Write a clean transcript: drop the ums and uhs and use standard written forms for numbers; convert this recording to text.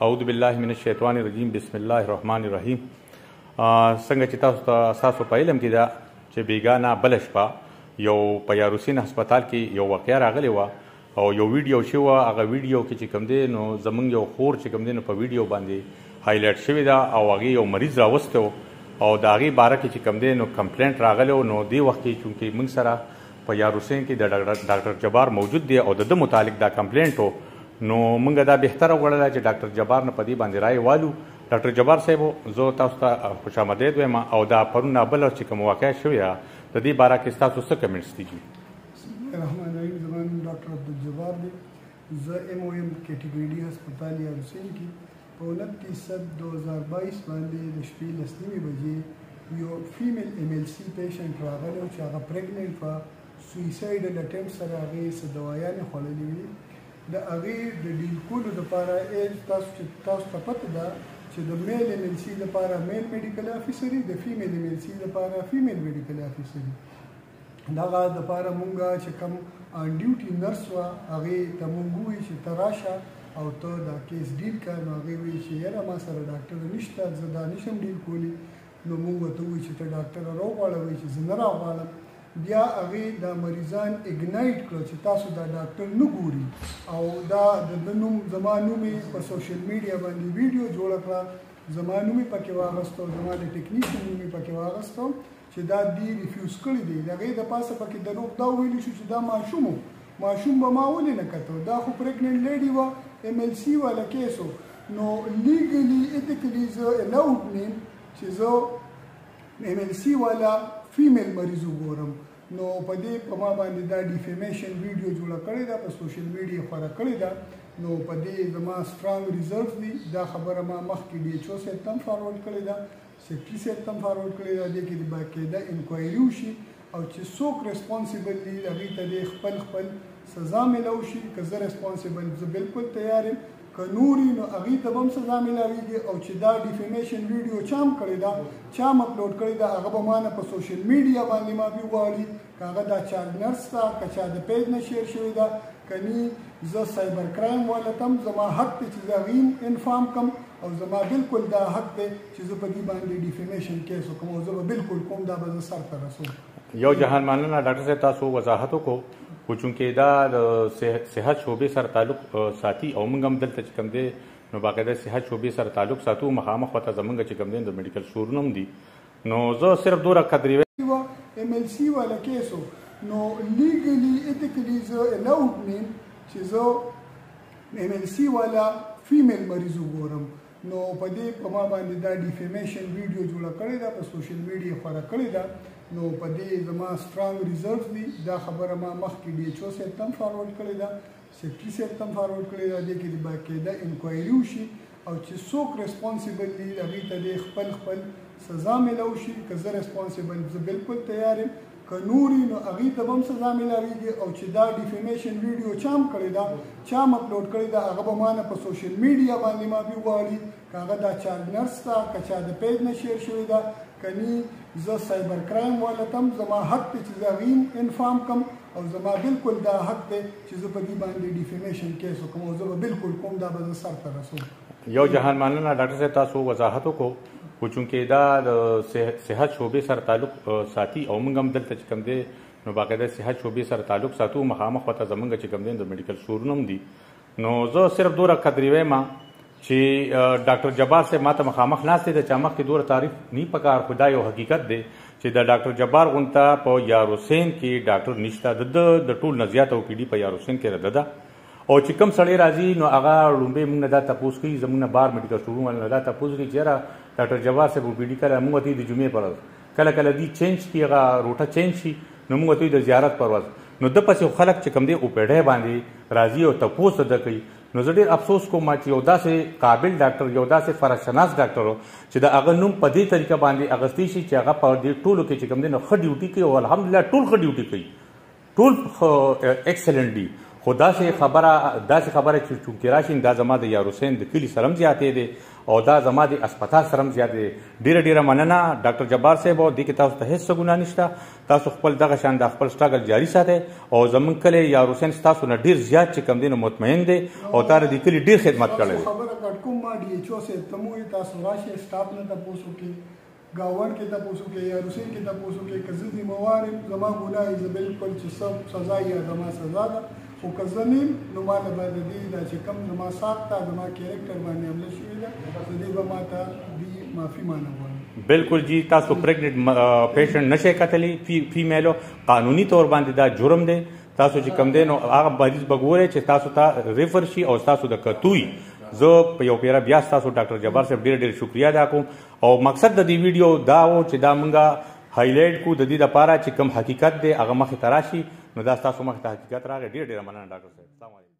اعوذ بالله من الشیطان الرجیم بسم الله الرحمن الرحیم. څنګه چې تاسو په علم کې دا چې بیګانه بله شپه یو په یاروسین هسپتال کې یو واقعه راغلی وه او یو ویډیو شوی وه. هغه ویډیو کې چې کوم دی نو زمونږ یو خور چې کوم دی نو په ویډیو باندې هایلایټ شوې ده او هغې یو مریض راوستی و او د هغې باره کې چې کوم دی نو کمپلینټ راغلی و. نو دې وخت کې چونکې موږ سره په یاروسین کې د ډاکټر جبار موجود دی او د ده متعلق دا کمپلینټ و. نو موږ دا بهتره وګڼله چې ډاکټر جبار نه په دې باندې رایې والو. ډاکټر جبار صاحب زه تاسو ته خوش آمدید وایم او دا پرون بله چې کوم واقعه شوې ده د دې باره کې ستاسو څه کمنټس دي؟ بسم الله الرحمن الرحیم. زما نوم ډاکټر عبدالجبار دی. زه MOM کیټګري ډي هسپتال یاروسین کې په 29/7/2022 باندې د شپې 10:30 بجې یو فیمیل MLC پیشنټ راغلی و چې هغه پریګننټ وه. سویسایډل اټمپټ سره هغې څه دوايانې خوړلې وې. د هغې د ډیل کولو دپاره تاسو ته پته ده چې د میل MLC لپاره میل میډیکل افیسري، د فیمیل MLC لپاره فیمیل میډیکل افیسري. دغه دپاره مونږ چې کوم آن ډیوټي نرس وه هغې ته مونږ ووایي چې ته راشه او ته دا کیس ډیل کړه. نو هغې وایي چې یاره ما سره ډاکټر نشته، زه دا نشم ډیل کولی. نو مونږ ورته ووایي چې ته ډاکټر راوغواړه. وایي چې زه نه راغواړم. بیا هغې دا مریضان اګنایټ کړه چې تاسو دا ډاکټر نه ګوري او دا د نوم زما نوم یې په سوشل میډیا باندې ویډیو جوړه کړه، زما نوم یې پکې واغسته او زما د ټیکنیشین نوم یې پکې واغسته چې دا دی ریفیوز کړی دی. د هغې د پاسه پکې دروغ دا ویلي شو چې دا ماشوم و. ماشوم به ما ولې نه کته، دا خو پریګننټ لیډي وه، MLC والا کیس و. نو لیګلي ایتیکلي زه الاؤډ نیم چې زه MLC والا فیمیل مریض وګورم. نو په دې په ما باندې دا ډیفیمیشن ویډیو جوړه کړې ده، په سوشل میډیا خوره کړې ده. نو په دې زما سټرانګ ریزرو دي. دا خبره ما مخکې DHO صاحب ته هم فارورډ کړې ده، سیکرټري صاحب ته هم فارورډ کړې ده. دې کې د باقاعده انکوایري وشي او چې څوک ریسپانسیبل دي هغې ته دې خپل سزا میلاو شي. که زه ریسپانسیبل زه بالکل تیار یم، که نوري نو هغې ته به هم سزا میلاویږي. او چې دا ډیفیمیشن ویډیو چا هم کړې ده، چا هم اپلوډ کړې ده، هغه به ما نه په سوشل میډیا باندې معافي غواړي. که هغه دا چارج نرس ته که چا د پیج نه شیر شوې ده کني زه سایبر کرایم والا ته هم زما حق دی چې زه هغې انفارم کړم او زما بالکل دا حق دی چې زه په دې باندې ډیفیمیشن کیس وکړم او زه به بالکل کوم دا به زه سر ته رسوم. یو جهان مننه ډاکټر صاحب، تاسو وضاحت وکړو خو چونکې دا د صحت شعبې سره تعلق ساتي او موږ هم دلته چې کوم دی نو باقاعده صحت شعبې سره تعلق ساتو. مخامخ ورته زموږ چې کوم دی د میډیکل سټورونه هم دي. نو زه صرف دومره قدرې MLC والا کیس و. نو لیګلي ایتیکلي زه الاؤډ نیم چې زه MLC والا فیمیل مریض وګورم. نو په دې په ما باندې دا ډیفیمیشن ویډیو جوړه کړې ده، په سوشل میډیا خوره کړې ده. نو په دې زما سټرانګ ریزرو دي. دا خبره ما مخکې DHO صاحب ته هم فارورډ کړې ده، سیکرټري صاحب ته هم فارورډ کړې ده. دې کې د باقاعده انکوایري وشي او چې څوک ریسپانسیبل دي هغې ته دې خپل سزا میلاو شي. که زه ریسپانسیبل زه بالکل تیار یم، که نوري نو هغې ته به هم سزا میلاویږي. او چې دا ډیفیمیشن ویډیو چا هم کړې ده، چا هم اپلوډ کړې ده، هغه به ما نه په سوشل میډیا باندې معافي غواړي. که هغه دا چارج نرس ته که چا د پیج نه شیر شوې ده کني زه سایبر کرایم والا ته هم زما حق دی چې زه هغې انفارم کړم او زما بالکل دا حق دی چې زه په دې باندې ډیفیمیشن کیس وکړم او زه به بالکل کوم دا به زه سر ته رسوم. یو جهان مننه ډاکټر صاحب، تاسو وضاحت وکړو خو چونکې دا د صحت شعبې سره تعلق ساتي او موږ هم دلته چې کوم دی نو باقاعده صحت شعبې سره تعلق ساتو. مخامخ ورته زموږ چې کوم دی د میډیکل سټورونه هم دي. نو زه صرف دومره قدرې وایم چې ډاکټر جبار صاحب ما ته مخامخ ناست دی. د چا مخکې دومره تعریف نه پکار، خو دا یو حقیقت دی چې د ډاکټر جبار غونته په یاروسین کې ډاکټر نشته. د ټول نه زیاته OPD په یاروسین کې رده ده. او چې کوم سړی راځي نو هغه لومبې موږ نه دا تپوس کوي، زموږ نه بار میډیکل سټورونه نه دا تپوس کوي چې یاره ډاکټر جبار صاحب OPD کله موږ ته د جمعې پر ورځ کله کله دی چینج کړي، هغه روټه چینج شي نو موږ ته د زیارت پر ورځ نو د پسې خلک چې کوم دی OPD باندې راځي او تپوس ده کوي. نو زه ډېر افسوس کوم چې یو داسې قابل ډاکټر، یو داسې فرشناس ډاکټر و چې د هغه نوم په دې طریقه باندې اخیستی شي چې هغه په دې ټولو کې چې کوم دی نو ښه ډیوټي کوي او الحمدلله ټول ښه ډیوټي کوي، ټول ایکسلنټ دي. خو داسې خبره چې چونکې راشي دا زما د یار حسین د کلي سره هم زیاتې دی او دا زما د اسپتال سره هم زیاتې دی. ډېره مننه ډاکټر جبار صاحب او دې کې تاسو ته هېڅ ګناه نشته. تاسو خپل دغه شان د خپل سټرګل جاري ساتئ او زموږ کلی یار حسین ستاسو نه ډېر زیات چې کوم دی نو مطمئن دی او تا د دې کلي ډېر خدمت کړی دی. خبره کټ کوم ما ډي ایچ او صاحب ته مو تاسو راشئ سټاف نه تپوس وکړئ گاون کې تاسو کې یا روسین کې تاسو کې کزه دي موارد زما ګناه یې بالکل چې سب سزا یا زما سزا ده خو کزنیم نو ما نه باندې دی دا چې کم زما ساخته زما کیریکټر باندې حمله شوې ده دې به ما ته دی معافي مانه بالکل جی تاسو پریګننټ پیشنټ نشئ کتلی فیمیلو قانوني طور باندې دا جرم دی. تاسو چې کم دی نو هغه مریض به ګورئ چې تاسو ته ریفر شي او تاسو د کتوی زه په یو پیره بیا تاسو ډاکټر جبار صاحب ډېر شکریا ادا کوم او مقصد د دې ویډیو دا و چې دا مونږه هایلایټ کو د دې لپاره چې کوم حقیقت دی هغه مخې ته راشي نو دا تاسو مخې ته حقیقت راغی. ډېر مننه ډاکټر صاحب. السلام علیکم.